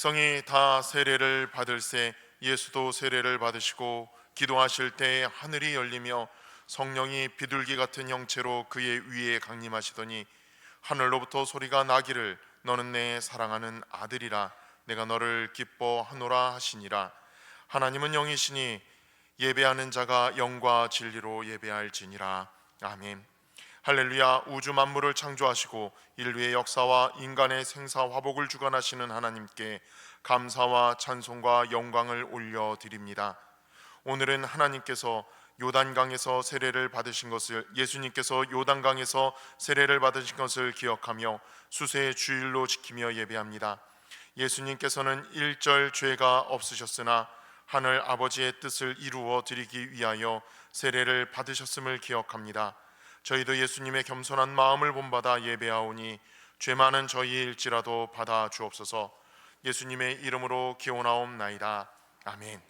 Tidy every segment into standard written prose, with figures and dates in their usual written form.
백성이 다 세례를 받을새 예수도 세례를 받으시고 기도하실 때 하늘이 열리며 성령이 비둘기 같은 형체로 그의 위에 강림하시더니 하늘로부터 소리가 나기를 너는 내 사랑하는 아들이라 내가 너를 기뻐하노라 하시니라. 하나님은 영이시니 예배하는 자가 영과 진리로 예배할지니라. 아멘. 할렐루야. 우주 만물을 창조하시고 인류의 역사와 인간의 생사 화복을 주관하시는 하나님께 감사와 찬송과 영광을 올려드립니다. 오늘은 하나님께서 요단강에서 세례를 받으신 것을, 예수님께서 요단강에서 세례를 받으신 것을 기억하며 수세의 주일로 지키며 예배합니다. 예수님께서는 일절 죄가 없으셨으나 하늘 아버지의 뜻을 이루어 드리기 위하여 세례를 받으셨음을 기억합니다. 저희도 예수님의 겸손한 마음을 본받아 예배하오니 죄 많은 저희일지라도 받아 주옵소서. 예수님의 이름으로 기원하옵나이다. 아멘.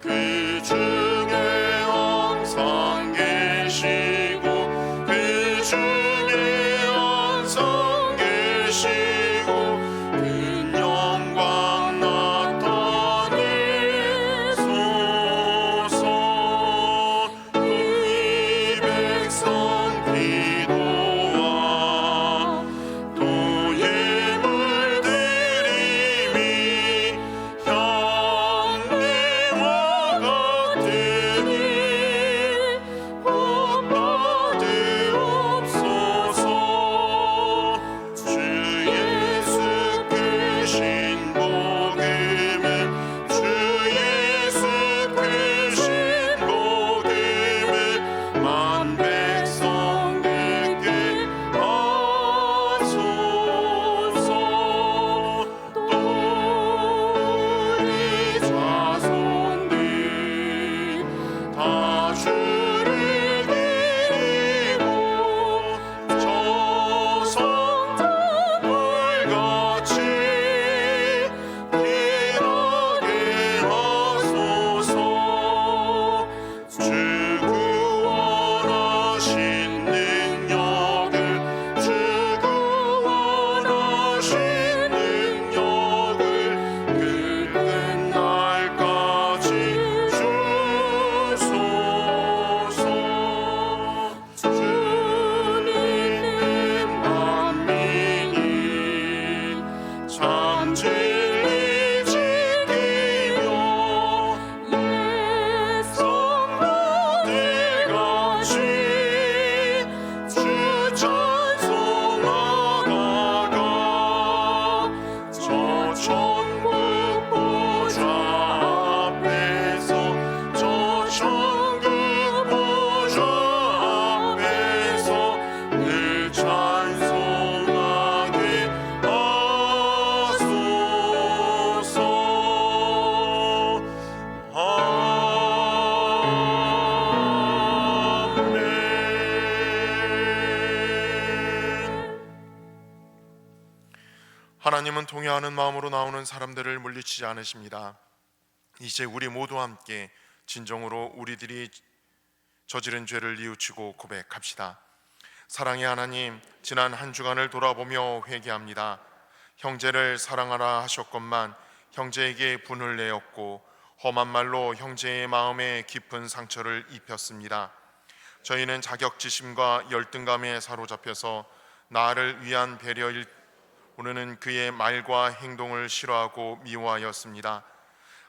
그 하나님은 동요하는 마음으로 나오는 사람들을 물리치지 않으십니다. 이제 우리 모두 함께 진정으로 우리들이 저지른 죄를 뉘우치고 고백합시다. 사랑의 하나님, 지난 한 주간을 돌아보며 회개합니다. 형제를 사랑하라 하셨건만 형제에게 분을 내었고 험한 말로 형제의 마음에 깊은 상처를 입혔습니다. 저희는 자격지심과 열등감에 사로잡혀서 나를 위한 배려일 오늘은 그의 말과 행동을 싫어하고 미워하였습니다.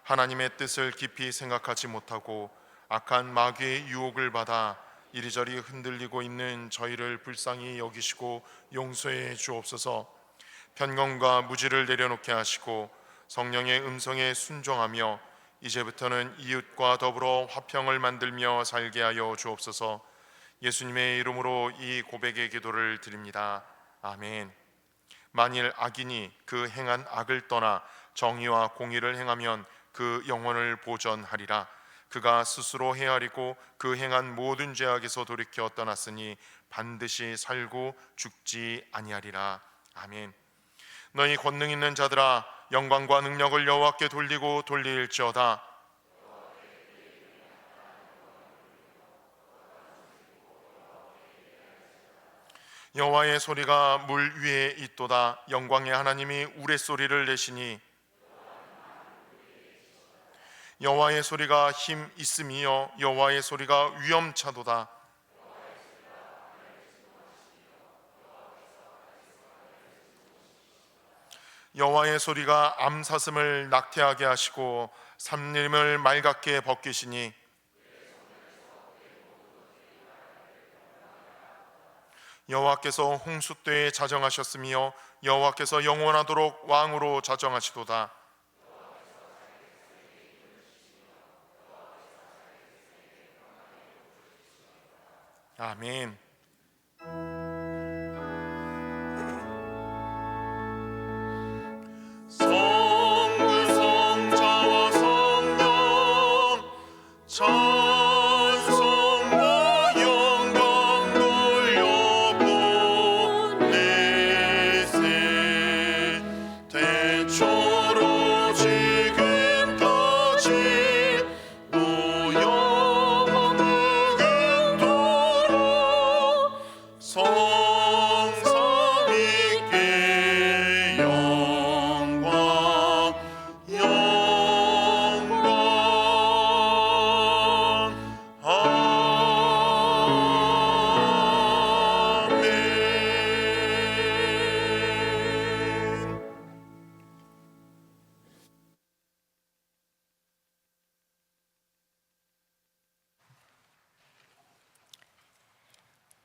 하나님의 뜻을 깊이 생각하지 못하고 악한 마귀의 유혹을 받아 이리저리 흔들리고 있는 저희를 불쌍히 여기시고 용서해 주옵소서. 편견과 무지를 내려놓게 하시고 성령의 음성에 순종하며 이제부터는 이웃과 더불어 화평을 만들며 살게 하여 주옵소서. 예수님의 이름으로 이 고백의 기도를 드립니다. 아멘. 만일 악인이 그 행한 악을 떠나 정의와 공의를 행하면 그 영혼을 보전하리라. 그가 스스로 헤아리고 그 행한 모든 죄악에서 돌이켜 떠났으니 반드시 살고 죽지 아니하리라. 아멘. 너희 권능 있는 자들아, 영광과 능력을 여호와께 돌리고 돌릴지어다. 여호와의 소리가 물 위에 있도다. 영광의 하나님이 우레소리를 내시니 여호와의 소리가 힘 있음이요 여호와의 소리가 위엄차도다. 여호와의 소리가 암사슴을 낙태하게 하시고 삼림을 맑게 벗기시니 여호와께서 홍수 때에 자정하셨으며 여호와께서 영원하도록 왕으로 자정하시도다. 아멘. 성부 성자와 성령 찬송과 영광 돌려보내세. 태초로 지금까지 노영 무근토록 성삼위께 영광 영광. 아멘.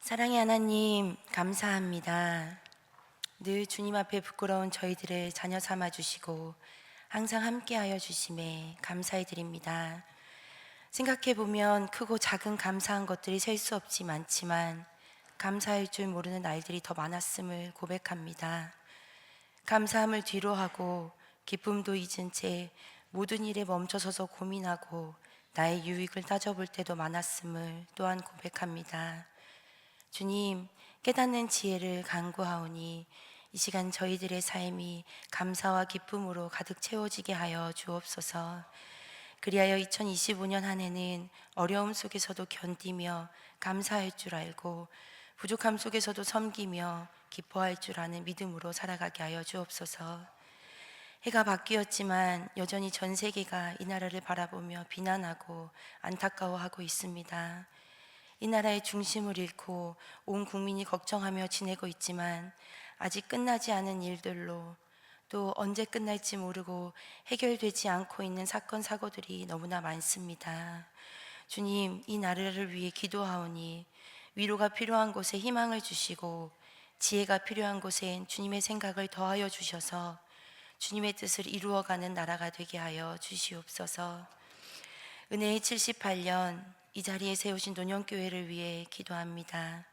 사랑의 하나님, 감사합니다. 늘 주님 앞에 부끄러운 저희들을 자녀 삼아 주시고 항상 함께하여 주심에 감사해 드립니다. 생각해 보면 크고 작은 감사한 것들이 셀 수 없지 많지만 감사할 줄 모르는 날들이 더 많았음을 고백합니다. 감사함을 뒤로하고 기쁨도 잊은 채 모든 일에 멈춰서서 고민하고 나의 유익을 따져볼 때도 많았음을 또한 고백합니다. 주님, 깨닫는 지혜를 간구하오니 이 시간 저희들의 삶이 감사와 기쁨으로 가득 채워지게 하여 주옵소서. 그리하여 2025년 한 해는 어려움 속에서도 견디며 감사할 줄 알고 부족함 속에서도 섬기며 기뻐할 줄 아는 믿음으로 살아가게 하여 주옵소서. 해가 바뀌었지만 여전히 전 세계가 이 나라를 바라보며 비난하고 안타까워하고 있습니다. 이 나라의 중심을 잃고 온 국민이 걱정하며 지내고 있지만 아직 끝나지 않은 일들로 또 언제 끝날지 모르고 해결되지 않고 있는 사건 사고들이 너무나 많습니다. 주님, 이 나라를 위해 기도하오니 위로가 필요한 곳에 희망을 주시고 지혜가 필요한 곳엔 주님의 생각을 더하여 주셔서 주님의 뜻을 이루어가는 나라가 되게 하여 주시옵소서. 은혜의 78년 이 자리에 세우신 논영교회를 위해 기도합니다.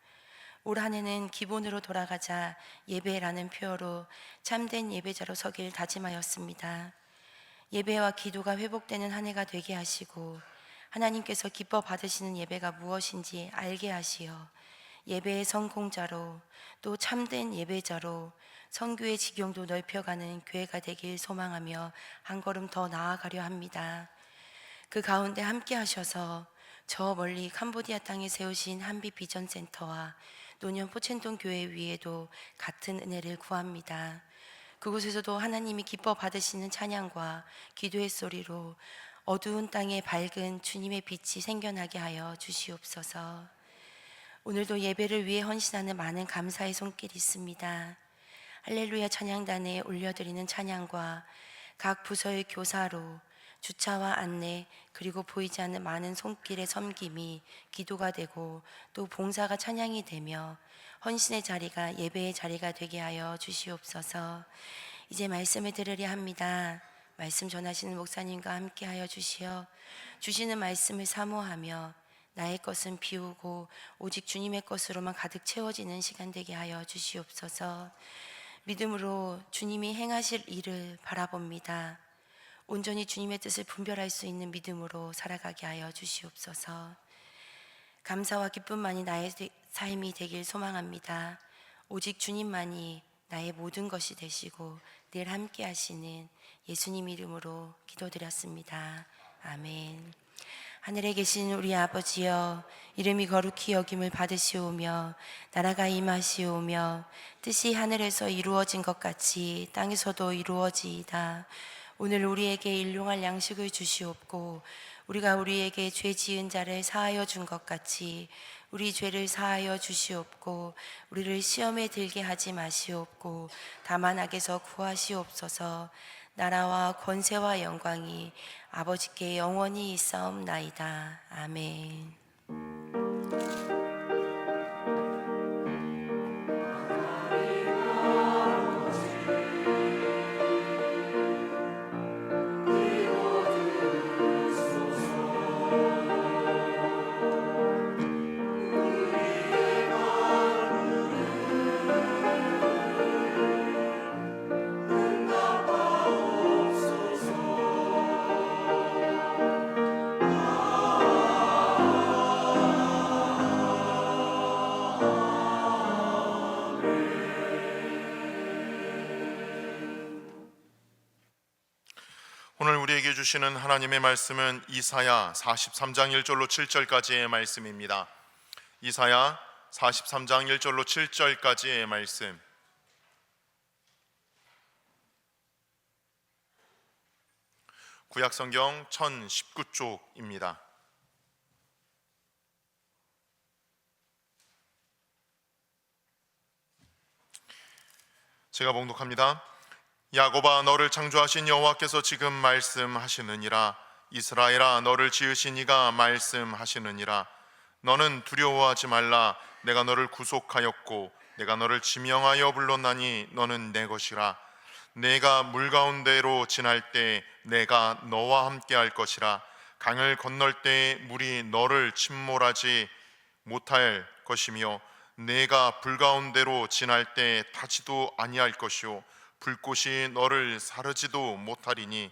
올 한 해는 기본으로 돌아가자 예배라는 표어로 참된 예배자로 서길 다짐하였습니다. 예배와 기도가 회복되는 한 해가 되게 하시고 하나님께서 기뻐 받으시는 예배가 무엇인지 알게 하시어 예배의 성공자로 또 참된 예배자로 선교의 지경도 넓혀가는 교회가 되길 소망하며 한 걸음 더 나아가려 합니다. 그 가운데 함께 하셔서 저 멀리 캄보디아 땅에 세우신 한빛 비전센터와 노년 포첸동 교회 위에도 같은 은혜를 구합니다. 그곳에서도 하나님이 기뻐 받으시는 찬양과 기도의 소리로 어두운 땅에 밝은 주님의 빛이 생겨나게 하여 주시옵소서. 오늘도 예배를 위해 헌신하는 많은 감사의 손길이 있습니다. 할렐루야 찬양단에 올려드리는 찬양과 각 부서의 교사로 주차와 안내 그리고 보이지 않는 많은 손길의 섬김이 기도가 되고 또 봉사가 찬양이 되며 헌신의 자리가 예배의 자리가 되게 하여 주시옵소서. 이제 말씀을 들으려 합니다. 말씀 전하시는 목사님과 함께 하여 주시어 주시는 말씀을 사모하며 나의 것은 비우고 오직 주님의 것으로만 가득 채워지는 시간 되게 하여 주시옵소서. 믿음으로 주님이 행하실 일을 바라봅니다. 온전히 주님의 뜻을 분별할 수 있는 믿음으로 살아가게 하여 주시옵소서. 감사와 기쁨만이 나의 삶이 되길 소망합니다. 오직 주님만이 나의 모든 것이 되시고 늘 함께 하시는 예수님 이름으로 기도드렸습니다. 아멘. 하늘에 계신 우리 아버지여, 이름이 거룩히 여김을 받으시오며 나라가 임하시오며 뜻이 하늘에서 이루어진 것 같이 땅에서도 이루어지이다. 오늘 우리에게 일용할 양식을 주시옵고 우리가 우리에게 죄 지은 자를 사하여 준 것 같이 우리 죄를 사하여 주시옵고 우리를 시험에 들게 하지 마시옵고 다만 악에서 구하시옵소서. 나라와 권세와 영광이 아버지께 영원히 있사옵나이다. 아멘. 오늘 우리에게 주시는 하나님의 말씀은 이사야 43장 1절로 7절까지의 말씀입니다. 이사야 43장 1절로 7절까지의 말씀. 구약성경 1019쪽입니다. 제가 봉독합니다. 야곱아, 너를 창조하신 여호와께서 지금 말씀하시느니라. 이스라엘아, 너를 지으신 이가 말씀하시느니라. 너는 두려워하지 말라. 내가 너를 구속하였고 내가 너를 지명하여 불렀나니 너는 내 것이라. 내가 물 가운데로 지날 때 내가 너와 함께 할 것이라. 강을 건널 때 물이 너를 침몰하지 못할 것이며 내가 불 가운데로 지날 때 타지도 아니할 것이요 불꽃이 너를 사르지도 못하리니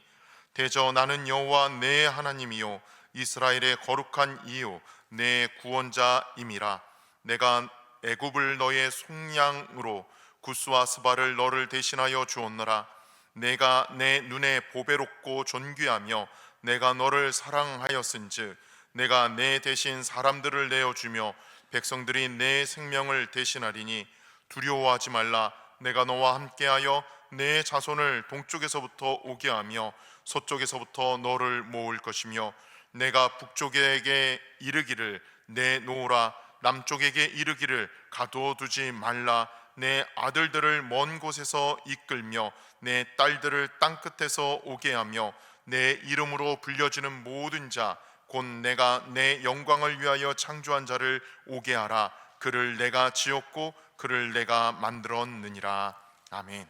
대저 나는 여호와 내 하나님이요 이스라엘의 거룩한 이요 내 구원자임이라. 내가 애굽을 너의 속량으로 구스와 스바를 너를 대신하여 주었노라. 내가 내 눈에 보배롭고 존귀하며 내가 너를 사랑하였은즉 내가 내 대신 사람들을 내어주며 백성들이 내 생명을 대신하리니 두려워하지 말라. 내가 너와 함께하여 내 자손을 동쪽에서부터 오게 하며 서쪽에서부터 너를 모을 것이며 내가 북쪽에게 이르기를 내놓으라. 남쪽에게 이르기를 가둬두지 말라. 내 아들들을 먼 곳에서 이끌며 내 딸들을 땅끝에서 오게 하며 내 이름으로 불려지는 모든 자 곧 내가 내 영광을 위하여 창조한 자를 오게 하라. 그를 내가 지었고 그를 내가 만들었느니라. 아멘.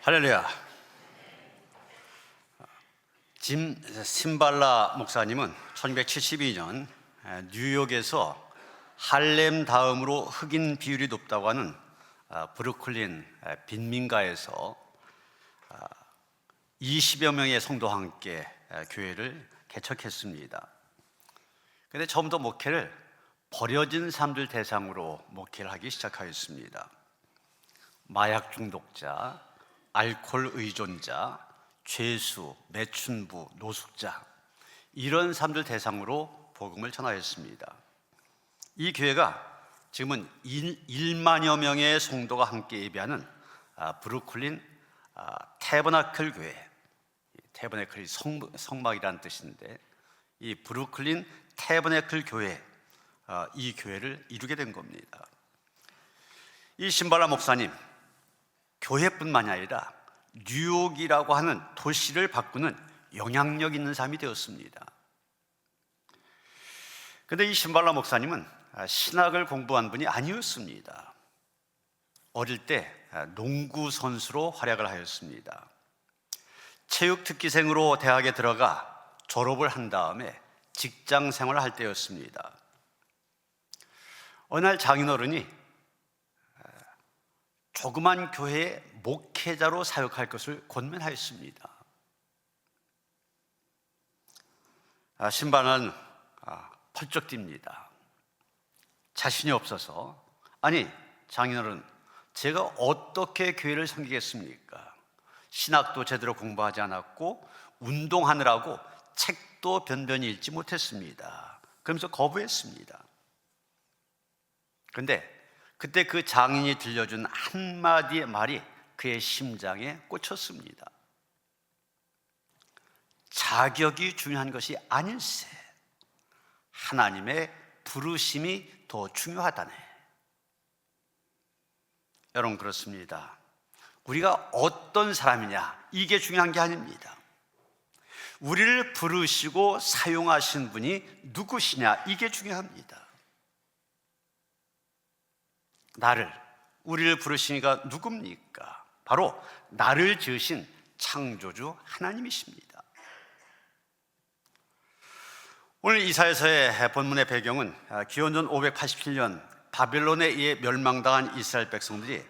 할렐루야. 짐 심발라 목사님은 1972년 뉴욕에서 할렘 다음으로 흑인 비율이 높다고 하는 브루클린 빈민가에서 20여 명의 성도와 함께 교회를 개척했습니다. 그런데 처음부터 목회를 버려진 사람들 대상으로 목회를 하기 시작하였습니다. 마약 중독자, 알코올 의존자, 죄수, 매춘부, 노숙자, 이런 사람들 대상으로 복음을 전하였습니다. 이 교회가 지금은 1만여 명의 성도가 함께 예배하는 브루클린 태버나클 교회, 태버나클이 성막이라는 뜻인데, 이 브루클린 태버나클 교회, 이 교회를 이루게 된 겁니다. 이 신발라 목사님, 교회뿐만이 아니라 뉴욕이라고 하는 도시를 바꾸는 영향력 있는 사람이 되었습니다. 그런데 이 신발라 목사님은 신학을 공부한 분이 아니었습니다. 어릴 때 농구 선수로 활약을 하였습니다. 체육 특기생으로 대학에 들어가 졸업을 한 다음에 직장 생활을 할 때였습니다. 어느 날 장인어른이 조그만 교회의 목회자로 사역할 것을 권면하였습니다. 신발은 펄쩍 뜁니다. 자신이 없어서, 아니 장인어른, 제가 어떻게 교회를 섬기겠습니까? 신학도 제대로 공부하지 않았고 운동하느라고 책도 변변히 읽지 못했습니다. 그러면서 거부했습니다. 그런데 그때 그 장인이 들려준 한마디의 말이 그의 심장에 꽂혔습니다. 자격이 중요한 것이 아닐세, 하나님의 부르심이 더 중요하다네. 여러분, 그렇습니다. 우리가 어떤 사람이냐, 이게 중요한 게 아닙니다. 우리를 부르시고 사용하신 분이 누구시냐, 이게 중요합니다. 우리를 부르시니까 누굽니까? 바로 나를 지으신 창조주 하나님이십니다. 오늘 이사야서의 본문의 배경은 기원전 587년 바벨론에 의해 멸망당한 이스라엘 백성들이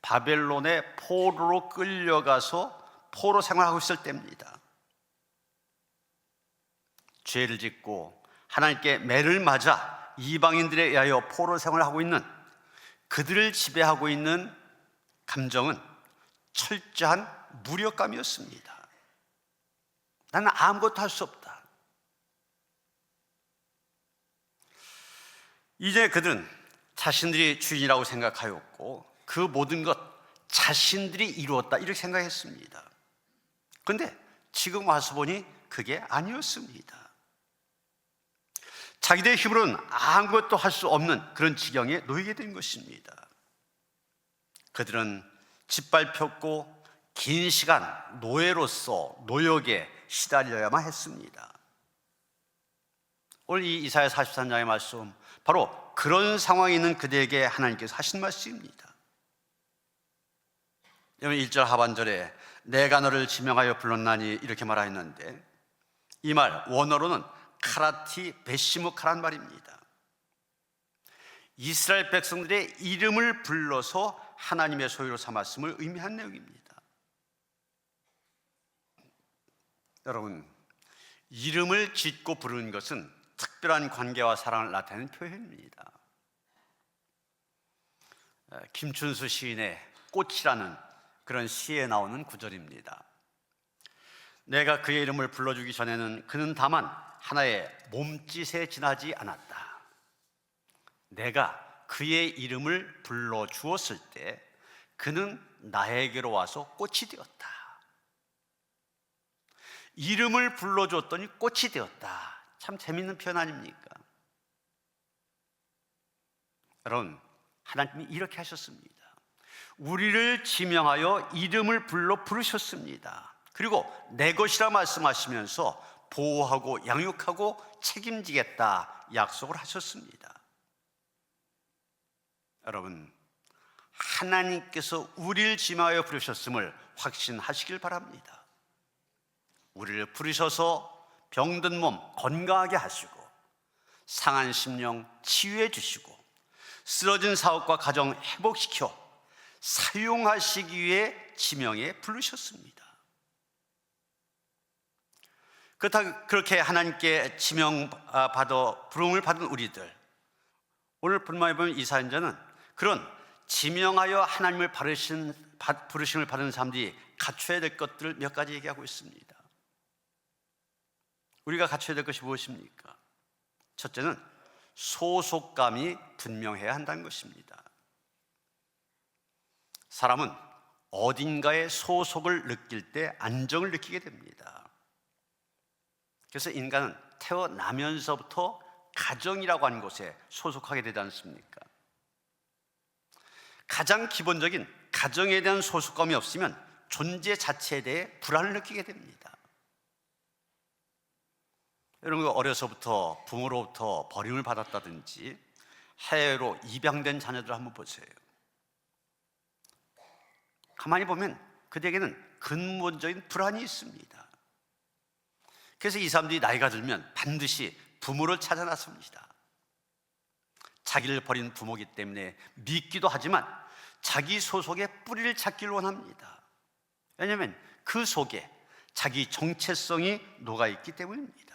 바벨론의 포로로 끌려가서 포로 생활하고 있을 때입니다. 죄를 짓고 하나님께 매를 맞아 이방인들에 의하여 포로 생활하고 있는 그들을 지배하고 있는 감정은 철저한 무력감이었습니다. 나는 아무것도 할 수 없다. 이제 그들은 자신들이 주인이라고 생각하였고 그 모든 것 자신들이 이루었다, 이렇게 생각했습니다. 그런데 지금 와서 보니 그게 아니었습니다. 자기들의 힘으로는 아무것도 할 수 없는 그런 지경에 놓이게 된 것입니다. 그들은 짓밟혔고 긴 시간 노예로서 노역에 시달려야만 했습니다. 오늘 이 이사야 43장의 말씀, 바로 그런 상황에 있는 그들에게 하나님께서 하신 말씀입니다. 여러분, 1절 하반절에 내가 너를 지명하여 불렀나니 이렇게 말하였는데, 이 말 원어로는 카라티 베시무카란 말입니다. 이스라엘 백성들의 이름을 불러서 하나님의 소유로 삼았음을 의미한 내용입니다. 여러분, 이름을 짓고 부르는 것은 특별한 관계와 사랑을 나타내는 표현입니다. 김춘수 시인의 꽃이라는 그런 시에 나오는 구절입니다. 내가 그의 이름을 불러주기 전에는 그는 다만 하나의 몸짓에 지나지 않았다. 내가 그의 이름을 불러주었을 때 그는 나에게로 와서 꽃이 되었다. 이름을 불러줬더니 꽃이 되었다. 참 재밌는 표현 아닙니까? 여러분, 하나님이 이렇게 하셨습니다. 우리를 지명하여 이름을 불러 부르셨습니다. 그리고 내 것이라 말씀하시면서 보호하고 양육하고 책임지겠다 약속을 하셨습니다. 여러분, 하나님께서 우리를 지명하여 부르셨음을 확신하시길 바랍니다. 우리를 부르셔서 병든 몸 건강하게 하시고 상한 심령 치유해 주시고 쓰러진 사업과 가정 회복시켜 사용하시기 위해 지명해 부르셨습니다. 그렇게 하나님께 부름을 받은 우리들, 오늘 본문에 보면 이사야는 그런 지명하여 하나님을 부르심을 받은 사람들이 갖춰야 될 것들을 몇 가지 얘기하고 있습니다. 우리가 갖춰야 될 것이 무엇입니까? 첫째는 소속감이 분명해야 한다는 것입니다. 사람은 어딘가에 소속을 느낄 때 안정을 느끼게 됩니다. 그래서 인간은 태어나면서부터 가정이라고 하는 곳에 소속하게 되지 않습니까? 가장 기본적인 가정에 대한 소속감이 없으면 존재 자체에 대해 불안을 느끼게 됩니다. 여러분, 어려서부터 부모로부터 버림을 받았다든지 해외로 입양된 자녀들 한번 보세요. 가만히 보면 그들에게는 근본적인 불안이 있습니다. 그래서 이 사람들이 나이가 들면 반드시 부모를 찾아 나섭니다. 자기를 버린 부모이기 때문에 믿기도 하지만 자기 소속의 뿌리를 찾기를 원합니다. 왜냐하면 그 속에 자기 정체성이 녹아있기 때문입니다.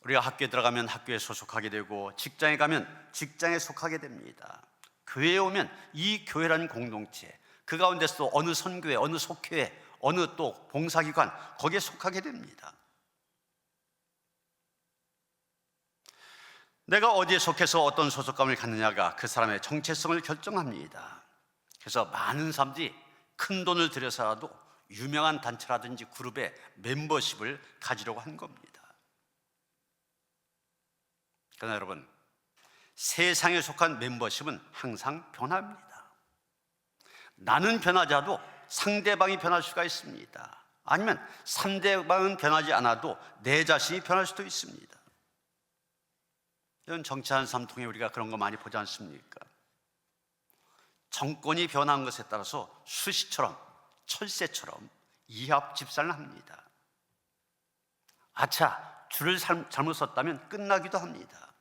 우리가 학교에 들어가면 학교에 소속하게 되고 직장에 가면 직장에 속하게 됩니다. 교회에 오면 이 교회라는 공동체, 그 가운데서도 어느 선교회, 어느 속회에, 어느 또 봉사기관, 거기에 속하게 됩니다. 내가 어디에 속해서 어떤 소속감을 갖느냐가 그 사람의 정체성을 결정합니다. 그래서 많은 사람들이 큰 돈을 들여서라도 유명한 단체라든지 그룹의 멤버십을 가지려고 한 겁니다. 그러나 여러분, 세상에 속한 멤버십은 항상 변합니다. 나는 변하지 않아도 상대방이 변할 수가 있습니다. 아니면 상대방은 변하지 않아도 내 자신이 변할 수도 있습니다. 이런 정치하는 삶 통해 우리가 그런 거 많이 보지 않습니까? 정권이 변한 것에 따라서 수시처럼 철새처럼 이합 집산을 합니다. 아차, 줄을 잘못 섰다면 끝나기도 합니다.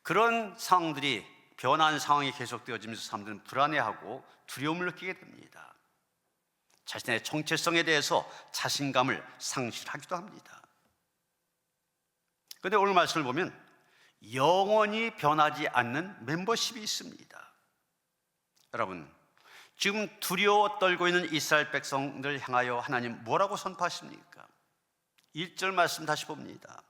그런 상황들이, 변한 상황이 계속되어지면서 사람들은 불안해하고 두려움을 느끼게 됩니다. 자신의 정체성에 대해서 자신감을 상실하기도 합니다. 그런데 오늘 말씀을 보면 영원히 변하지 않는 멤버십이 있습니다. 여러분, 지금 두려워 떨고 있는 이스라엘 백성들 향하여 하나님 뭐라고 선포하십니까? 1절 말씀 다시 봅니다.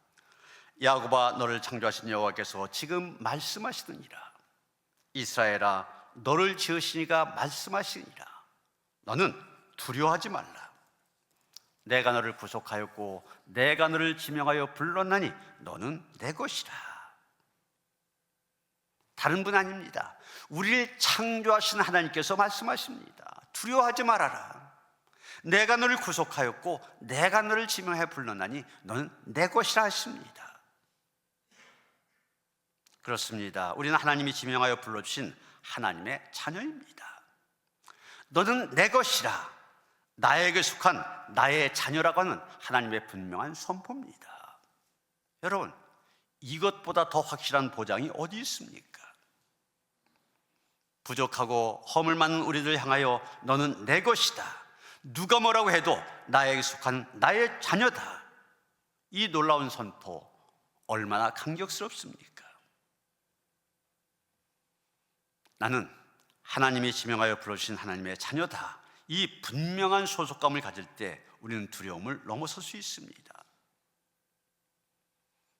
야곱아, 너를 창조하신 여호와께서 지금 말씀하시느니라. 이스라엘아, 너를 지으시니가 말씀하시니라. 너는 두려워하지 말라. 내가 너를 구속하였고 내가 너를 지명하여 불렀나니 너는 내 것이라. 다른 분 아닙니다. 우리를 창조하신 하나님께서 말씀하십니다. 두려워하지 말아라. 내가 너를 구속하였고 내가 너를 지명하여 불렀나니 너는 내 것이라 하십니다. 그렇습니다. 우리는 하나님이 지명하여 불러주신 하나님의 자녀입니다. 너는 내 것이라, 나에게 속한 나의 자녀라고 하는 하나님의 분명한 선포입니다. 여러분, 이것보다 더 확실한 보장이 어디 있습니까? 부족하고 허물 많은 우리들 향하여 너는 내 것이다, 누가 뭐라고 해도 나에게 속한 나의 자녀다, 이 놀라운 선포 얼마나 감격스럽습니까? 나는 하나님이 지명하여 부르신 하나님의 자녀다, 이 분명한 소속감을 가질 때 우리는 두려움을 넘어설 수 있습니다.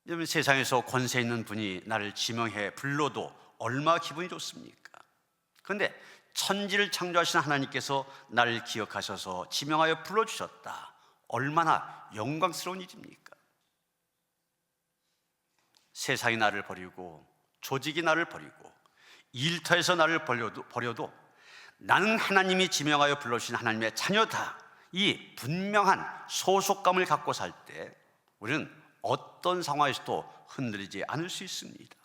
여러분, 세상에서 권세 있는 분이 나를 지명해 불러도 얼마나 기분이 좋습니까? 그런데 천지를 창조하신 하나님께서 나를 기억하셔서 지명하여 불러주셨다, 얼마나 영광스러운 일입니까? 세상이 나를 버리고 조직이 나를 버리고 일터에서 나를 버려도 나는 하나님이 지명하여 불러주신 하나님의 자녀다, 이 분명한 소속감을 갖고 살 때 우리는 어떤 상황에서도 흔들리지 않을 수 있습니다.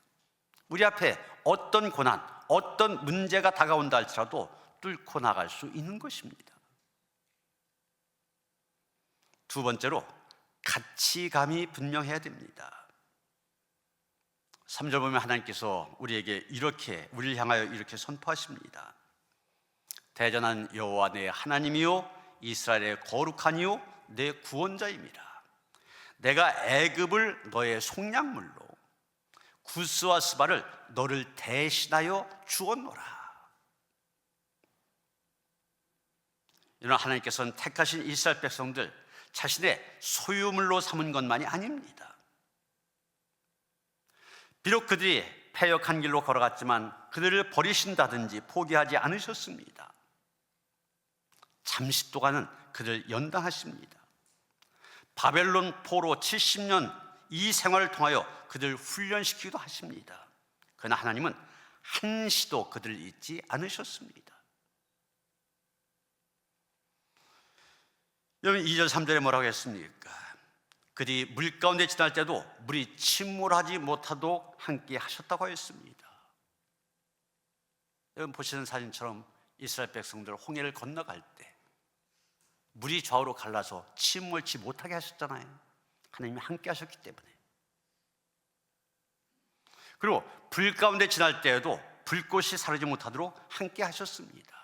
우리 앞에 어떤 고난, 어떤 문제가 다가온다 할지라도 뚫고 나갈 수 있는 것입니다. 두 번째로 가치감이 분명해야 됩니다. 3절 보면 하나님께서 우리에게 우리를 향하여 이렇게 선포하십니다. 대전한 여호와 내 하나님이요 이스라엘의 거룩한 이요 내 구원자입니다. 내가 애굽을 너의 속량물로 구스와 스바를 너를 대신하여 주었노라. 이런 하나님께서는 택하신 이스라엘 백성들 자신의 소유물로 삼은 것만이 아닙니다. 비록 그들이 패역한 길로 걸어갔지만 그들을 버리신다든지 포기하지 않으셨습니다. 잠시 동안은 그들 연단하십니다. 바벨론 포로 70년 이 생활을 통하여 그들 훈련시키기도 하십니다. 그러나 하나님은 한시도 그들을 잊지 않으셨습니다. 여러분 2절 3절에 뭐라고 했습니까? 그들이 물 가운데 지날 때도 물이 침몰하지 못하도록 함께 하셨다고 하였습니다. 여러분 보시는 사진처럼 이스라엘 백성들 홍해를 건너갈 때 물이 좌우로 갈라서 침몰치 못하게 하셨잖아요. 하나님이 함께 하셨기 때문에. 그리고 불 가운데 지날 때에도 불꽃이 사르지 못하도록 함께 하셨습니다.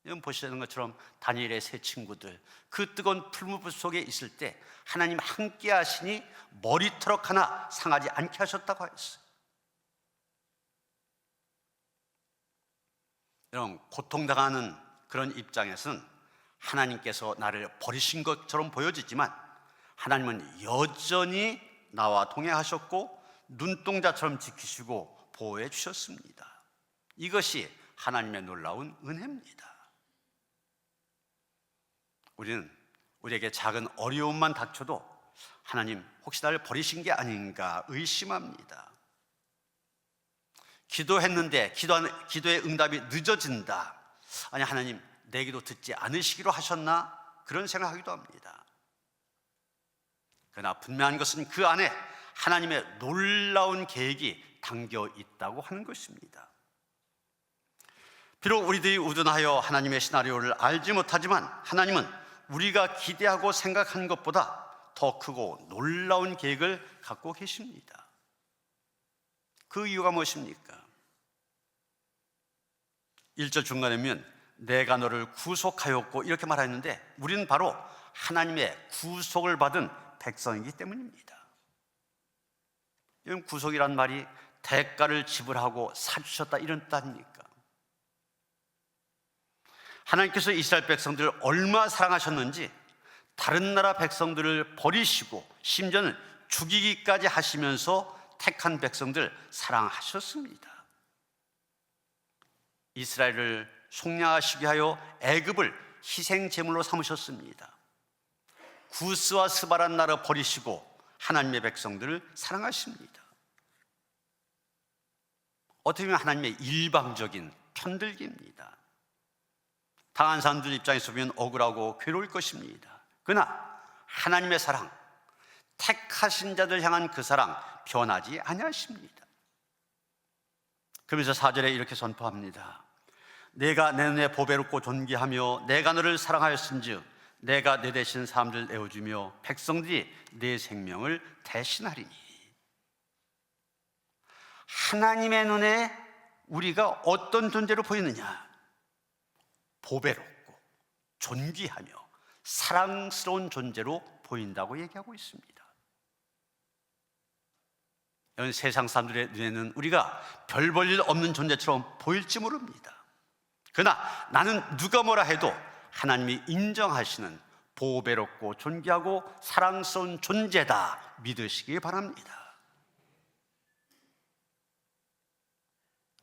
여러분 보시는 것처럼 다니엘의 세 친구들 그 뜨거운 풀무불 속에 있을 때 하나님 함께 하시니 머리털럭 하나 상하지 않게 하셨다고 하였어요. 여러분 고통당하는 그런 입장에서는 하나님께서 나를 버리신 것처럼 보여지지만 하나님은 여전히 나와 동행하셨고 눈동자처럼 지키시고 보호해 주셨습니다. 이것이 하나님의 놀라운 은혜입니다. 우리는 우리에게 작은 어려움만 닥쳐도 하나님 혹시 나를 버리신 게 아닌가 의심합니다. 기도했는데 기도의 응답이 늦어진다. 아니 하나님 내 기도 듣지 않으시기로 하셨나? 그런 생각하기도 합니다. 그러나 분명한 것은 그 안에 하나님의 놀라운 계획이 담겨 있다고 하는 것입니다. 비록 우리들이 우둔하여 하나님의 시나리오를 알지 못하지만 하나님은 우리가 기대하고 생각한 것보다 더 크고 놀라운 계획을 갖고 계십니다. 그 이유가 무엇입니까? 1절 중간에 보면 내가 너를 구속하였고 이렇게 말했는데 우리는 바로 하나님의 구속을 받은 백성이기 때문입니다. 이런 구속이란 말이 대가를 지불하고 사주셨다 이런 뜻 아닙니까? 하나님께서 이스라엘 백성들을 얼마나 사랑하셨는지 다른 나라 백성들을 버리시고 심지어는 죽이기까지 하시면서 택한 백성들 사랑하셨습니다. 이스라엘을 속량하시기 위하여 애굽을 희생 제물로 삼으셨습니다. 구스와 스바란 나라 버리시고 하나님의 백성들을 사랑하십니다. 어떻게 보면 하나님의 일방적인 편들기입니다. 당한 사람들 입장에서 보면 억울하고 괴로울 것입니다. 그러나 하나님의 사랑, 택하신 자들 향한 그 사랑 변하지 아니하십니다. 그러면서 4절에 이렇게 선포합니다. 내가 내 눈에 보배롭고 존귀하며 내가 너를 사랑하였은즉 내가 내 대신 사람들 내어주며 백성들이 내 생명을 대신하리니. 하나님의 눈에 우리가 어떤 존재로 보이느냐? 보배롭고 존귀하며 사랑스러운 존재로 보인다고 얘기하고 있습니다. 이런 세상 사람들의 눈에는 우리가 별 볼 일 없는 존재처럼 보일지 모릅니다. 그러나 나는 누가 뭐라 해도 하나님이 인정하시는 보배롭고 존귀하고 사랑스러운 존재다 믿으시기 바랍니다.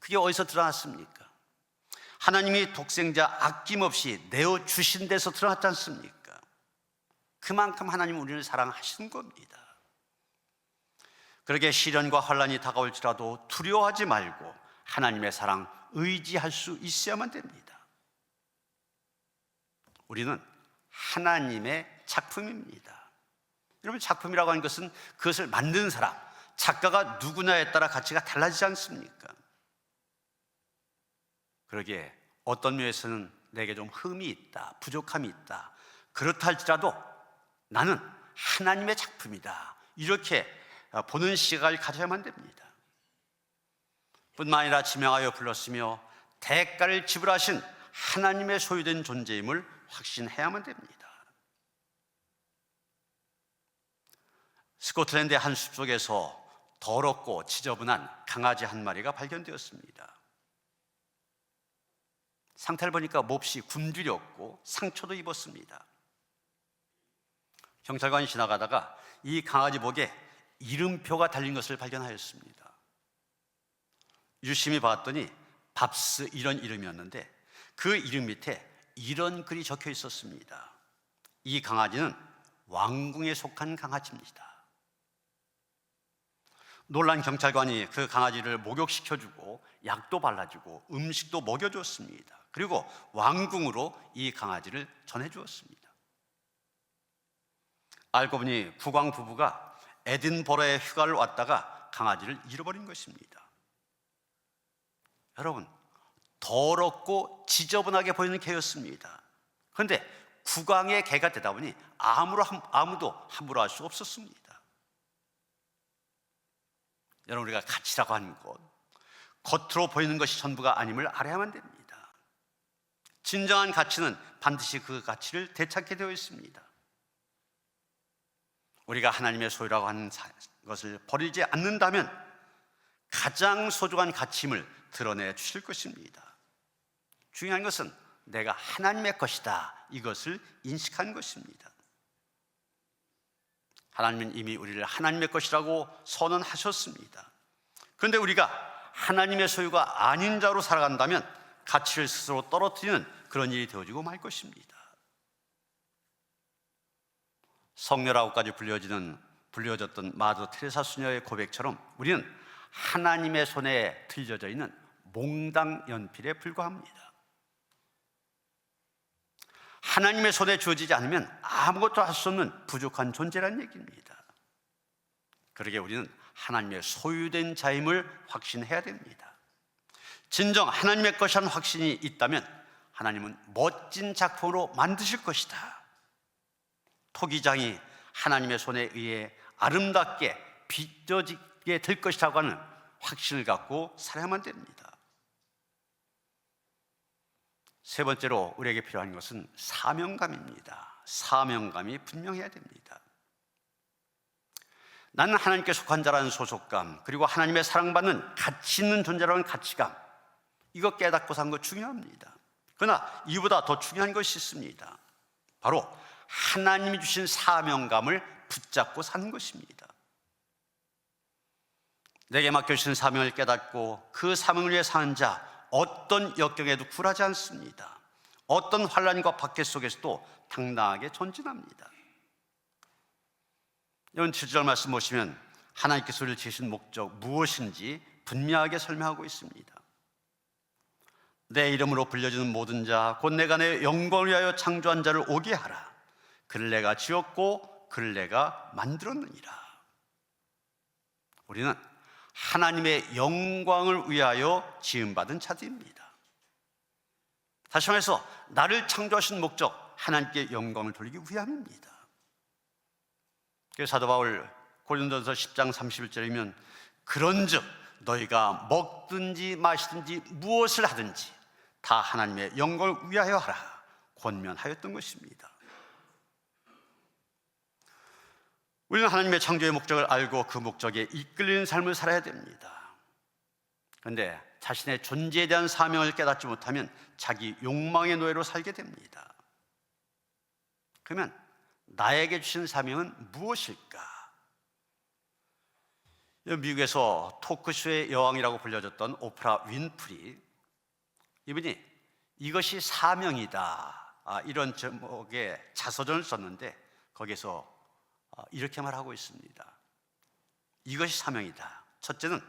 그게 어디서 드러났습니까? 하나님이 독생자 아낌없이 내어주신 데서 드러났지 않습니까? 그만큼 하나님은 우리를 사랑하시는 겁니다. 그러게 시련과 환난이 다가올지라도 두려워하지 말고 하나님의 사랑 의지할 수 있어야만 됩니다. 우리는 하나님의 작품입니다. 여러분 작품이라고 하는 것은 그것을 만든 사람, 작가가 누구냐에 따라 가치가 달라지지 않습니까? 그러기에 어떤 면에서는 내게 좀 흠이 있다, 부족함이 있다, 그렇다 할지라도 나는 하나님의 작품이다, 이렇게 보는 시각을 가져야만 됩니다. 뿐만 아니라 지명하여 불렀으며 대가를 지불하신 하나님의 소유된 존재임을 확신해야만 됩니다. 스코틀랜드의 한 숲속에서 더럽고 지저분한 강아지 한 마리가 발견되었습니다. 상태를 보니까 몹시 굶주렸고 상처도 입었습니다. 경찰관이 지나가다가 이 강아지 목에 이름표가 달린 것을 발견하였습니다. 유심히 봤더니 밥스, 이런 이름이었는데 그 이름 밑에 이런 글이 적혀 있었습니다. 이 강아지는 왕궁에 속한 강아지입니다. 놀란 경찰관이 그 강아지를 목욕시켜주고 약도 발라주고 음식도 먹여주었습니다. 그리고 왕궁으로 이 강아지를 전해주었습니다. 알고 보니 국왕 부부가 에딘버러에 휴가를 왔다가 강아지를 잃어버린 것입니다. 여러분, 더럽고 지저분하게 보이는 개였습니다. 그런데 국왕의 개가 되다 보니 아무도 함부로 할 수 없었습니다. 여러분, 우리가 가치라고 하는 것, 겉으로 보이는 것이 전부가 아님을 알아야만 됩니다. 진정한 가치는 반드시 그 가치를 되찾게 되어 있습니다. 우리가 하나님의 소유라고 하는 것을 버리지 않는다면 가장 소중한 가치임을 드러내 주실 것입니다. 중요한 것은 내가 하나님의 것이다, 이것을 인식하는 것입니다. 하나님은 이미 우리를 하나님의 것이라고 선언하셨습니다. 그런데 우리가 하나님의 소유가 아닌 자로 살아간다면 가치를 스스로 떨어뜨리는 그런 일이 되어지고 말 것입니다. 성녀라고까지 불려졌던 마더 테레사 수녀의 고백처럼 우리는 하나님의 손에 들려져 있는 몽당 연필에 불과합니다. 하나님의 손에 주어지지 않으면 아무것도 할 수 없는 부족한 존재란 얘기입니다. 그러기에 우리는 하나님의 소유된 자임을 확신해야 됩니다. 진정 하나님의 것이라는 확신이 있다면 하나님은 멋진 작품으로 만드실 것이다. 토기장이 하나님의 손에 의해 아름답게 빚어지게 될 것이라고 하는 확신을 갖고 살아야만 됩니다. 세 번째로 우리에게 필요한 것은 사명감입니다. 사명감이 분명해야 됩니다. 나는 하나님께 속한 자라는 소속감, 그리고 하나님의 사랑받는 가치 있는 존재라는 가치감, 이거 깨닫고 사는 거 중요합니다. 그러나 이보다 더 중요한 것이 있습니다. 바로 하나님이 주신 사명감을 붙잡고 사는 것입니다. 내게 맡겨주신 사명을 깨닫고 그 사명을 위해 사는 자, 어떤 역경에도 굴하지 않습니다. 어떤 환난과 박해 속에서도 당당하게 전진합니다. 여러분, 7절 말씀 보시면 하나님께서 우리를 지으신 목적 무엇인지 분명하게 설명하고 있습니다. 내 이름으로 불려지는 모든 자, 곧 내가 내 영광을 위하여 창조한 자를 오게 하라. 그를 내가 지었고 그를 내가 만들었느니라. 우리는 하나님의 영광을 위하여 지음받은 자들입니다. 다시 말해서 나를 창조하신 목적, 하나님께 영광을 돌리기 위함입니다. 그래서 사도 바울 고린도전서 10장 31절이면 그런즉 너희가 먹든지 마시든지 무엇을 하든지 다 하나님의 영광을 위하여 하라 권면하였던 것입니다. 우리는 하나님의 창조의 목적을 알고 그 목적에 이끌리는 삶을 살아야 됩니다. 그런데 자신의 존재에 대한 사명을 깨닫지 못하면 자기 욕망의 노예로 살게 됩니다. 그러면 나에게 주신 사명은 무엇일까? 미국에서 토크쇼의 여왕이라고 불려졌던 오프라 윈프리, 이분이 이것이 사명이다, 이런 제목의 자서전을 썼는데 거기서 이렇게 말하고 있습니다. 이것이 사명이다. 첫째는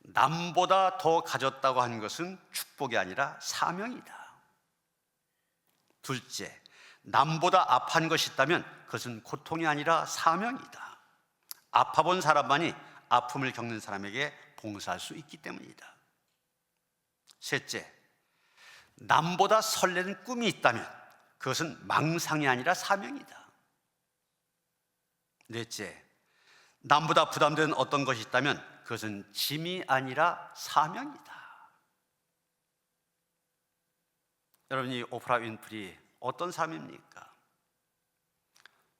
남보다 더 가졌다고 하는 것은 축복이 아니라 사명이다. 둘째, 남보다 아파한 것이 있다면 그것은 고통이 아니라 사명이다. 아파본 사람만이 아픔을 겪는 사람에게 봉사할 수 있기 때문이다. 셋째, 남보다 설레는 꿈이 있다면 그것은 망상이 아니라 사명이다. 넷째, 남보다 부담되는 어떤 것이 있다면 그것은 짐이 아니라 사명이다. 여러분, 이 오프라 윈프리 어떤 사람입니까?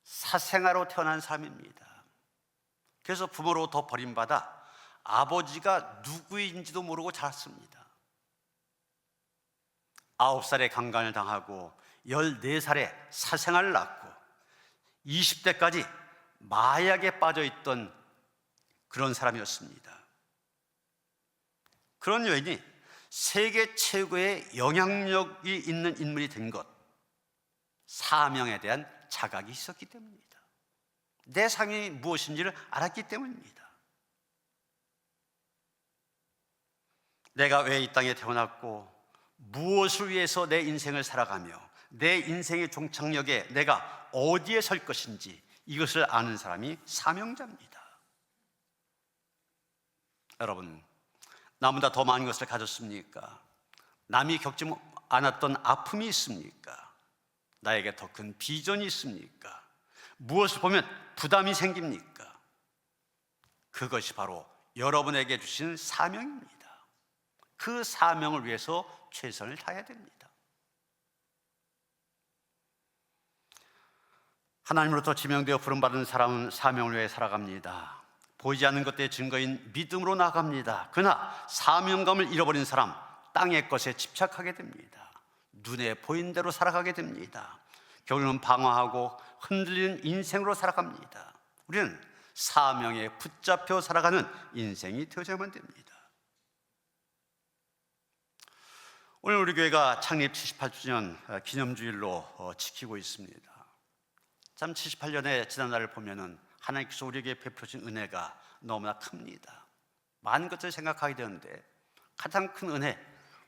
사생아로 태어난 사람입니다. 그래서 부모로부터 버림받아 아버지가 누구인지도 모르고 자랐습니다. 9살에 강간을 당하고 14살에 사생아를 낳고 20대까지 마약에 빠져있던 그런 사람이었습니다. 그런 여인이 세계 최고의 영향력이 있는 인물이 된 것, 사명에 대한 자각이 있었기 때문입니다. 내 사명이 무엇인지를 알았기 때문입니다. 내가 왜 이 땅에 태어났고 무엇을 위해서 내 인생을 살아가며 내 인생의 종착역에 내가 어디에 설 것인지 이것을 아는 사람이 사명자입니다. 여러분, 나보다 더 많은 것을 가졌습니까? 남이 겪지 않았던 아픔이 있습니까? 나에게 더 큰 비전이 있습니까? 무엇을 보면 부담이 생깁니까? 그것이 바로 여러분에게 주신 사명입니다. 그 사명을 위해서 최선을 다해야 됩니다. 하나님으로부터 지명되어 부름받은 사람은 사명을 위해 살아갑니다. 보이지 않는 것들의 증거인 믿음으로 나아갑니다. 그러나 사명감을 잃어버린 사람, 땅의 것에 집착하게 됩니다. 눈에 보이는 대로 살아가게 됩니다. 결국은 방황하고 흔들리는 인생으로 살아갑니다. 우리는 사명에 붙잡혀 살아가는 인생이 되어야만 됩니다. 오늘 우리 교회가 창립 78주년 기념주일로 지키고 있습니다. 참 78년의 지난 날을 보면은 하나님께서 우리에게 베풀어준 은혜가 너무나 큽니다. 많은 것들을 생각하게 되는데 가장 큰 은혜,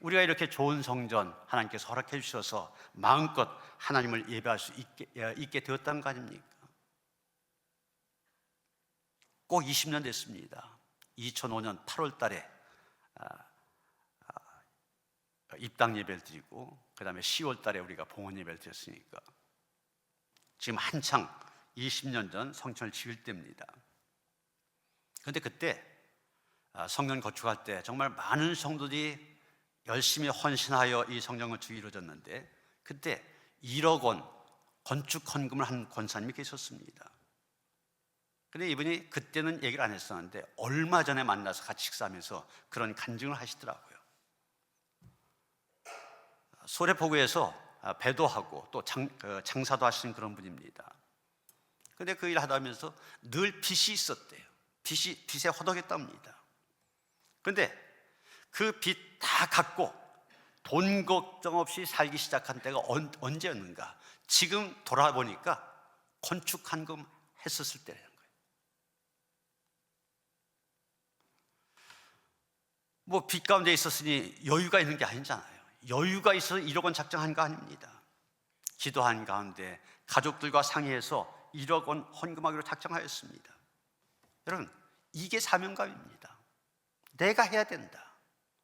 우리가 이렇게 좋은 성전 하나님께서 허락해 주셔서 마음껏 하나님을 예배할 수 있게 되었다는 거 아닙니까? 꼭 20년 됐습니다. 2005년 8월 달에 입당 예배를 드리고 그 다음에 10월 달에 우리가 봉헌 예배를 드렸으니까 지금 한창 20년 전 성전을 지을 때입니다. 그런데 그때 성전 건축할 때 정말 많은 성도들이 열심히 헌신하여 이 성전 건축이 이루어졌는데 그때 1억 원 건축 헌금을 한 권사님이 계셨습니다. 그런데 이분이 그때는 얘기를 안 했었는데 얼마 전에 만나서 같이 식사하면서 그런 간증을 하시더라고요. 소래포구에서 배도하고 또 장사도 하시는 그런 분입니다. 그런데 그 일을 하다 하면서 늘 빚이 있었대요. 빚에 허덕였답니다. 그런데 그 빚 다 갚고 돈 걱정 없이 살기 시작한 때가 언제였는가? 지금 돌아보니까 건축 헌금 했었을 때라는 거예요. 뭐 빚 가운데 있었으니 여유가 있는 게 아니잖아요. 여유가 있어서 1억 원 작정한 거 아닙니다. 기도한 가운데 가족들과 상의해서 1억 원 헌금하기로 작정하였습니다. 여러분, 이게 사명감입니다. 내가 해야 된다.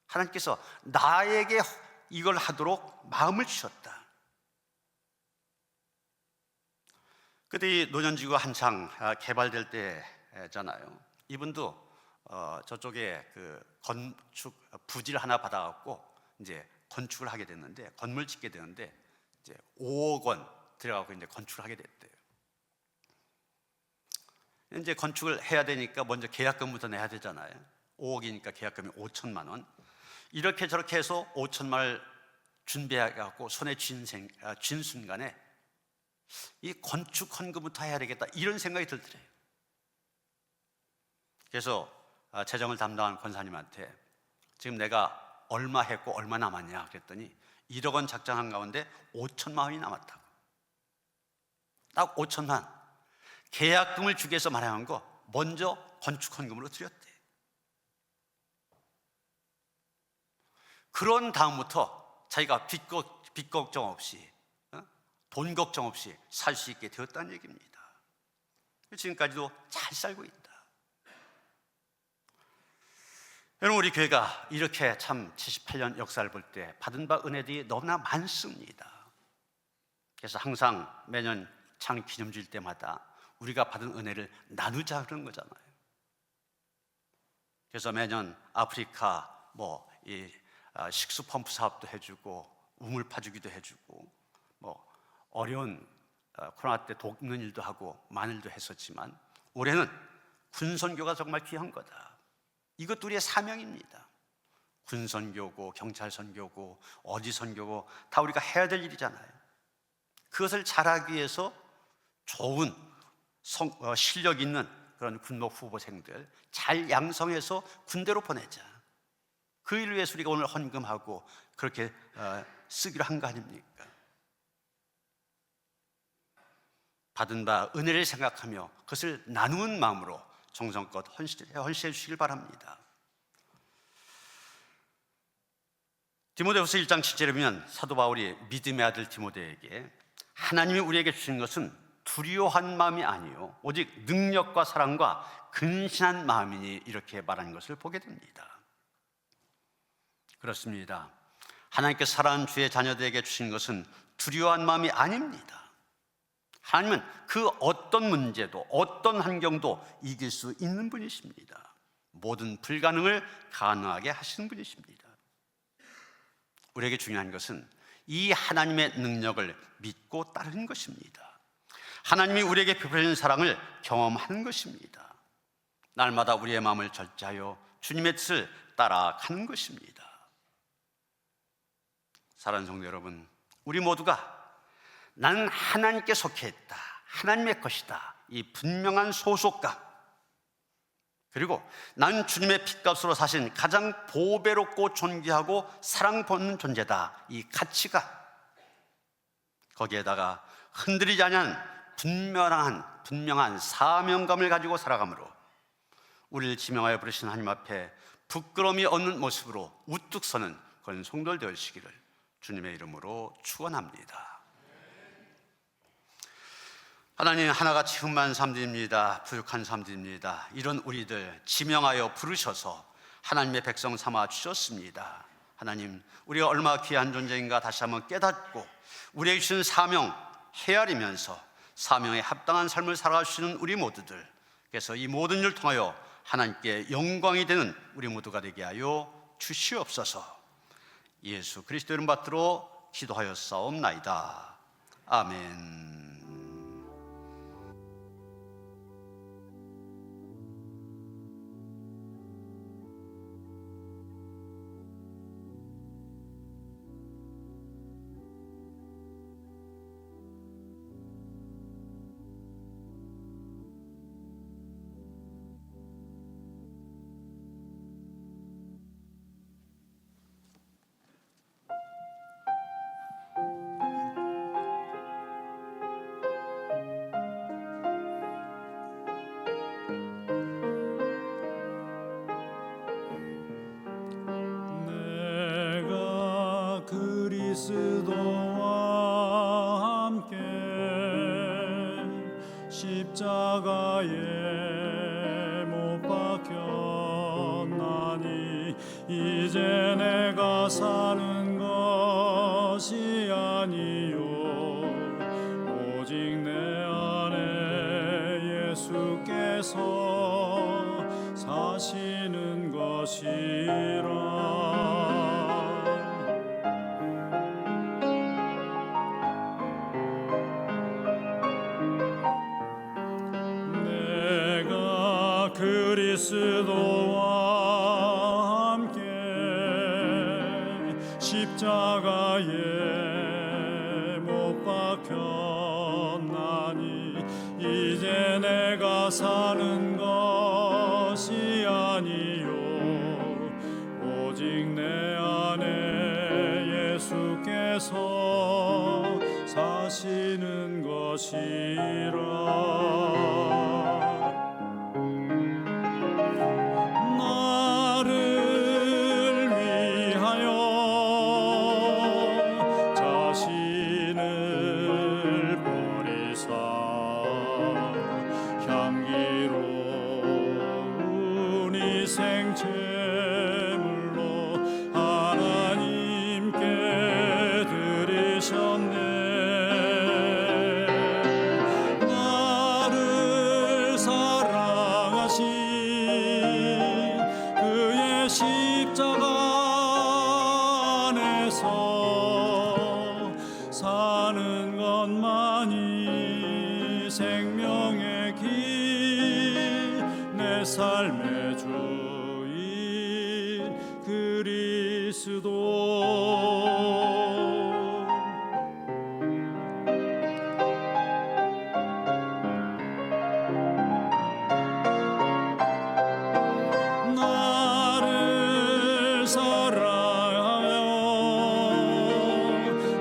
하나님께서 나에게 이걸 하도록 마음을 주셨다. 그때 이 노년지구가 한창 개발될 때잖아요. 이분도 저쪽에 그 건축 부지를 하나 받아갖고 이제 건축을 하게 됐는데, 건물 짓게 되는데 이제 5억 원 들어가고 이제 건축을 하게 됐대요. 이제 건축을 해야 되니까 먼저 계약금부터 내야 되잖아요. 5억이니까 계약금이 5천만 원. 이렇게 저렇게 해서 5천만 원을 준비해갖고 손에 쥔 순간에 이 건축 헌금부터 해야 되겠다 이런 생각이 들더래요. 그래서 재정을 담당한 권사님한테 지금 내가 얼마 했고 얼마 남았냐 그랬더니 1억 원 작정한 가운데 5천만 원이 남았다고. 딱 5천만 원. 계약금을 주기 위해서 마련한 거 먼저 건축 헌금으로 드렸대. 그런 다음부터 자기가 빚 걱정 없이 돈 걱정 없이 살 수 있게 되었다는 얘기입니다. 지금까지도 잘 살고 있다. 여러분, 우리 교회가 이렇게 참 78년 역사를 볼 때 받은 바 은혜들이 너무나 많습니다. 그래서 항상 매년 창립 기념주일 때마다 우리가 받은 은혜를 나누자 그런 거잖아요. 그래서 매년 아프리카 식수 펌프 사업도 해주고 우물 파주기도 해주고 어려운 코로나 때 돕는 일도 하고 많은 일도 했었지만 올해는 군선교가 정말 귀한 거다. 이것도 우리의 사명입니다. 군선교고 경찰선교고 어디 선교고 다 우리가 해야 될 일이잖아요. 그것을 잘하기 위해서 좋은 실력 있는 그런 군목 후보생들 잘 양성해서 군대로 보내자. 그 일을 위해서 우리가 오늘 헌금하고 그렇게 쓰기로 한 거 아닙니까? 받은 바 은혜를 생각하며 그것을 나누는 마음으로 정성껏 헌신해 주시길 바랍니다. 디모데후서 1장 7절에 보면 사도 바울이 믿음의 아들 디모데에게 하나님이 우리에게 주신 것은 두려워한 마음이 아니요 오직 능력과 사랑과 근신한 마음이니 이렇게 말하는 것을 보게 됩니다. 그렇습니다. 하나님께 사랑하는 주의 자녀들에게 주신 것은 두려워한 마음이 아닙니다. 하나님은 그 어떤 문제도 어떤 환경도 이길 수 있는 분이십니다. 모든 불가능을 가능하게 하시는 분이십니다. 우리에게 중요한 것은 이 하나님의 능력을 믿고 따르는 것입니다. 하나님이 우리에게 베푸시는 사랑을 경험하는 것입니다. 날마다 우리의 마음을 절제하여 주님의 뜻을 따라가는 것입니다. 사랑하는 성도 여러분, 우리 모두가 나는 하나님께 속해 있다, 하나님의 것이다, 이 분명한 소속감, 그리고 나는 주님의 핏값으로 사신 가장 보배롭고 존귀하고 사랑받는 존재다, 이 가치가, 거기에다가 흔들리지 않은 분명한 사명감을 가지고 살아가므로 우리를 지명하여 부르신 하나님 앞에 부끄러움이 없는 모습으로 우뚝 서는 그런 성도들 되시기를 주님의 이름으로 축원합니다. 하나님, 하나같이 흠만 삶들입니다. 부족한 삶들입니다. 이런 우리들 지명하여 부르셔서 하나님의 백성 삼아 주셨습니다. 하나님, 우리가 얼마나 귀한 존재인가 다시 한번 깨닫고 우리에게 주신 사명 헤아리면서 사명에 합당한 삶을 살아가시는 우리 모두들, 그래서 이 모든 일을 통하여 하나님께 영광이 되는 우리 모두가 되게 하여 주시옵소서. 예수 그리스도 이름 받들어 기도하였사옵나이다. 아멘. 그리스도와 함께 십자가에 못 박혔나니 이제 내가 사는 것이 아니요 오직 내 안에 예수께서 사시는 것이라. 그리스도와 함께 십자가에 못 박혔나니 이제 내가 사는 것이 아니요 오직 내 안에 예수께서 사시는 것이라. 향기로운 이 생체 사는 것만이 생명의 길, 내 삶의 주인 그리스도. 나를 사랑하며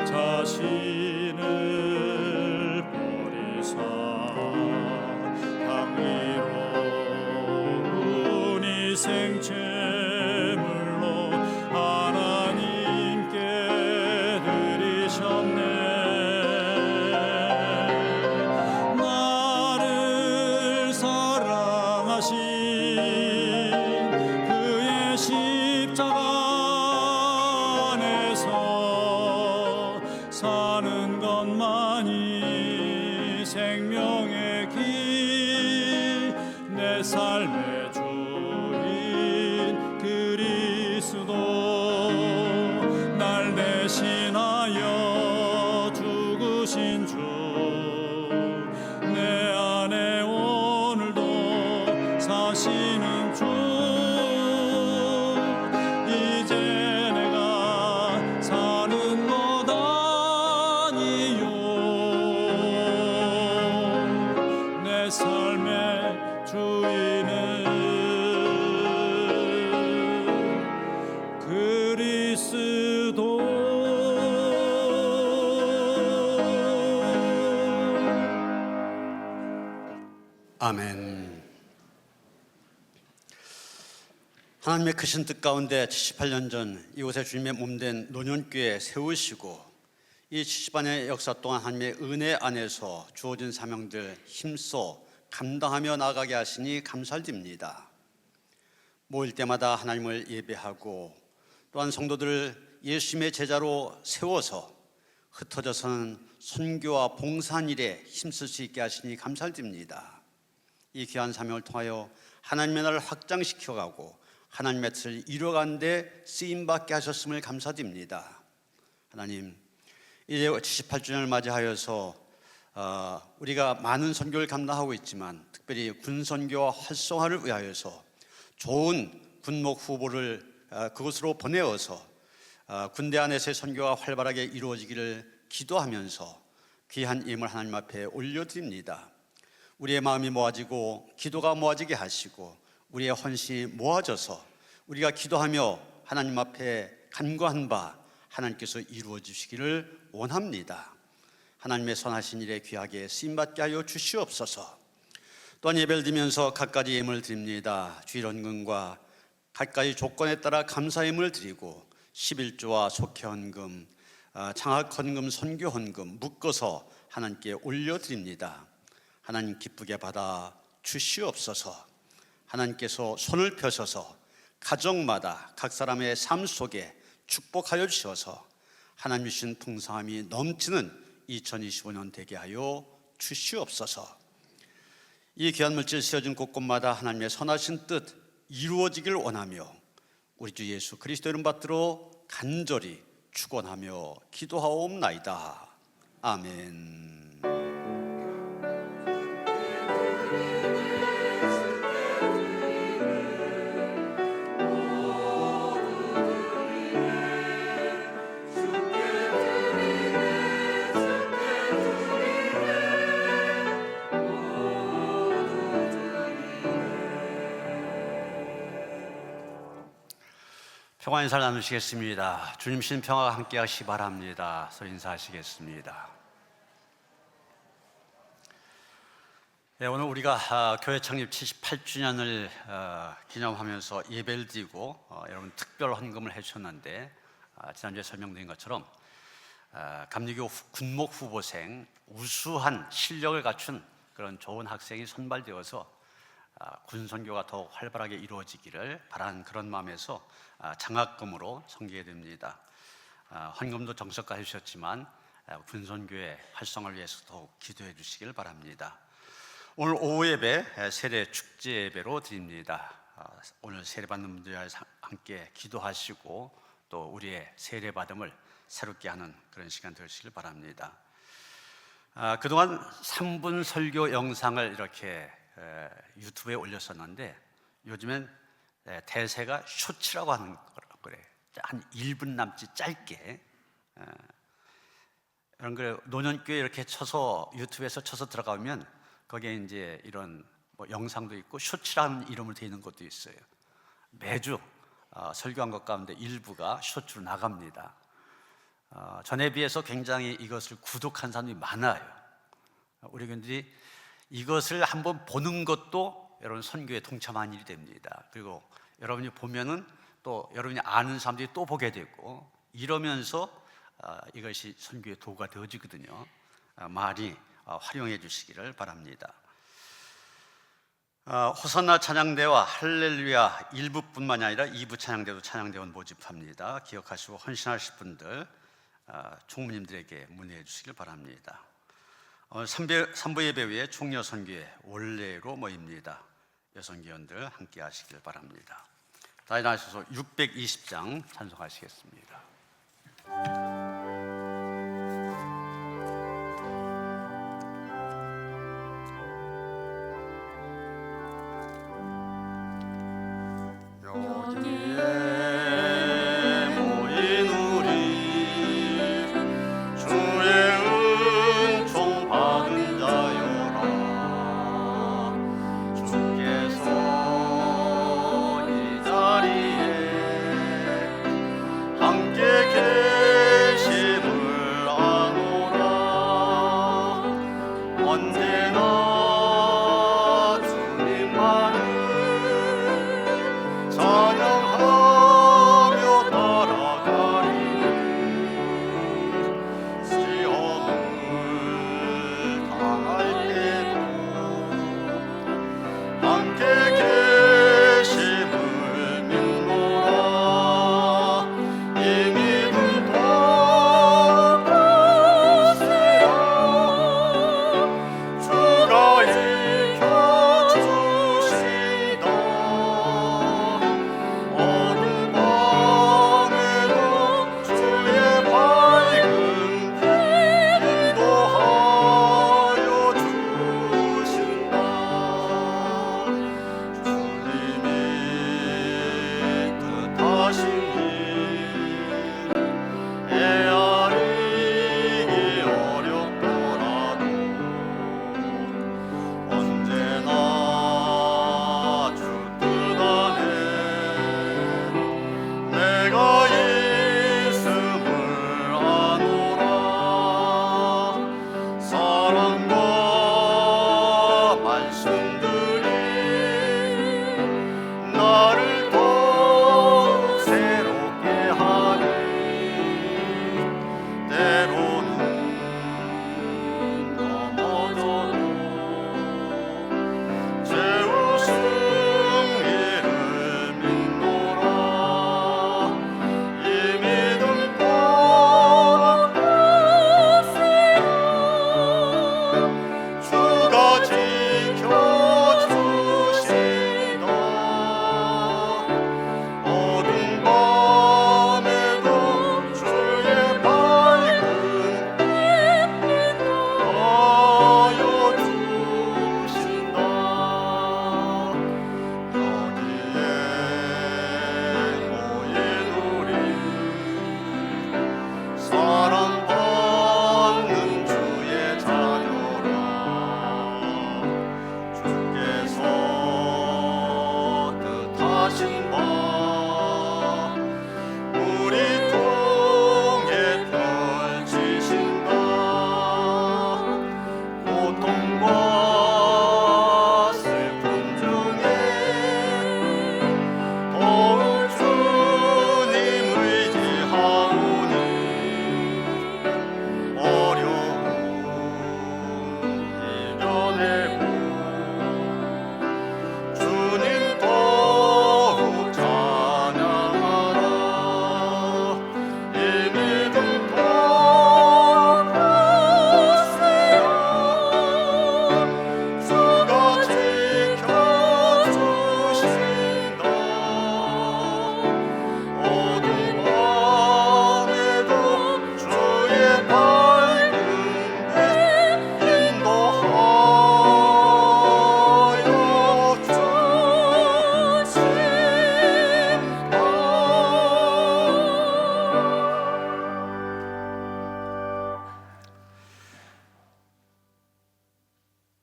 자신을 버리사 향기로운 희생 제물로 하나님께 드리셨네. 나를 사랑하신 그의 십자가 안에서 사는 것만이 생명의 길, 내 삶의 주인 그리스도. 날 대신하여 죽으신 주, 내 안에 오늘도 사시는 주. 이제 내가 사는 것 아니요, 내 삶의 주인은 그리스도. 아멘. 하나님의 크신 뜻 가운데 78년 전 이곳에 주님의 몸된 노년교회 세우시고 이 70년의 역사 동안 하나님의 은혜 안에서 주어진 사명들 힘써 감당하며 나아가게 하시니 감사드립니다. 모일 때마다 하나님을 예배하고 또한 성도들을 예수님의 제자로 세워서 흩어져서는 선교와 봉사일에 힘쓸 수 있게 하시니 감사드립니다. 이 귀한 사명을 통하여 하나님의 나라를 확장시켜가고 하나님의 뜻을 이루어가는 데 쓰임받게 하셨음을 감사드립니다. 하나님, 이제 78주년을 맞이하여서 우리가 많은 선교를 감당하고 있지만 특별히 군선교와 활성화를 위하여서 좋은 군목 후보를 그곳으로 보내어서 군대 안에서의 선교가 활발하게 이루어지기를 기도하면서 귀한 예물 하나님 앞에 올려드립니다. 우리의 마음이 모아지고 기도가 모아지게 하시고 우리의 헌신이 모아져서 우리가 기도하며 하나님 앞에 간구한 바 하나님께서 이루어 주시기를 원합니다. 하나님의 선하신 일에 귀하게 쓰임받게 하여 주시옵소서. 또한 예배를 드리면서 갖가지 예물을 드립니다. 주일헌금과 갖가지 조건에 따라 감사 예물을 드리고 11조와 속회헌금, 장학헌금, 선교헌금 묶어서 하나님께 올려드립니다. 하나님 기쁘게 받아 주시옵소서. 하나님께서 손을 펴셔서 가정마다 각 사람의 삶 속에 축복하여 주셔서 하나님 주신 풍성함이 넘치는 2025년 되게 하여 주시옵소서. 이 귀한 물질 씌어진 곳곳마다 하나님의 선하신 뜻 이루어지길 원하며 우리 주 예수 그리스도 이름 받들어 간절히 축원하며 기도하옵나이다. 아멘. 평화 인사를 나누시겠습니다. 주님 신 평화가 함께 하시기 바랍니다. 서로 인사하시겠습니다. 네, 오늘 우리가 교회 창립 78주년을 기념하면서 예배를 드리고 여러분 특별 헌금을 해주셨는데 지난주에 설명드린 것처럼 감리교 군목 후보생 우수한 실력을 갖춘 그런 좋은 학생이 선발되어서 군선교가 더욱 활발하게 이루어지기를 바라는 그런 마음에서 장학금으로 섬기게 됩니다. 헌금도 정석까지 주셨지만 군선교회 활성화를 위해서 더욱 기도해 주시길 바랍니다. 오늘 오후 예배 세례 축제 예배로 드립니다. 오늘 세례 받는 분들과 함께 기도하시고 또 우리의 세례 받음을 새롭게 하는 그런 시간 되시길 바랍니다. 그동안 3분 설교 영상을 이렇게 유튜브에 올렸었는데 요즘엔 대세가 쇼츠라고 하는 거라고 그래. 한 1분 남짓 짧게. 이런 거 노년교회 이렇게 쳐서 유튜브에서 쳐서 들어가면 거기에 이제 이런 뭐 영상도 있고 쇼츠라는 이름으로 되어 있는 것도 있어요. 매주 설교한 것 가운데 일부가 쇼츠로 나갑니다. 전에 비해서 굉장히 이것을 구독한 사람이 많아요. 우리 교인들이 이것을 한번 보는 것도 여러분 선교에 동참한 일이 됩니다. 그리고 여러분이 보면은 또 여러분이 아는 사람들이 또 보게 되고 이러면서 이것이 선교의 도구가 되어지거든요. 많이 활용해 주시기를 바랍니다. 호산나 찬양대와 할렐루야 1부뿐만이 아니라 2부 찬양대도 찬양대원 모집합니다. 기억하시고 헌신하실 분들 총무님들에게 문의해 주시길 바랍니다. 3부 예배 후에 총여선교회 원래로 모입니다. 여선교원들 함께 하시길 바랍니다. 다 일어나셔서 620장 찬송하시겠습니다. 함께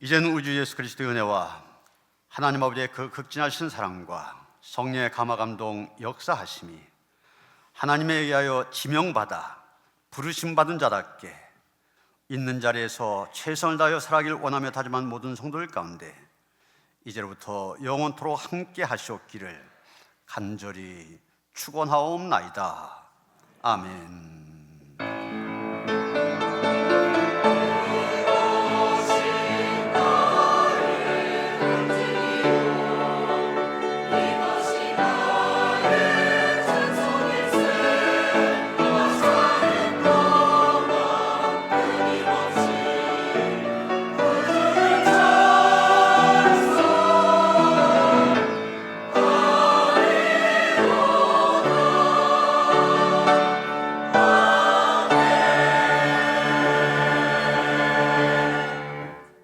이제는 우주 예수 그리스도의 은혜와 하나님 아버지의 그 극진하신 사랑과 성령의 감화 감동 역사하심이 하나님에 의하여 지명받아 부르심받은 자답게 있는 자리에서 최선을 다하여 살아가길 원하며 다짐한 모든 성도들 가운데 이제로부터 영원토록 함께 하시옵기를 간절히 축원하옵나이다. 아멘.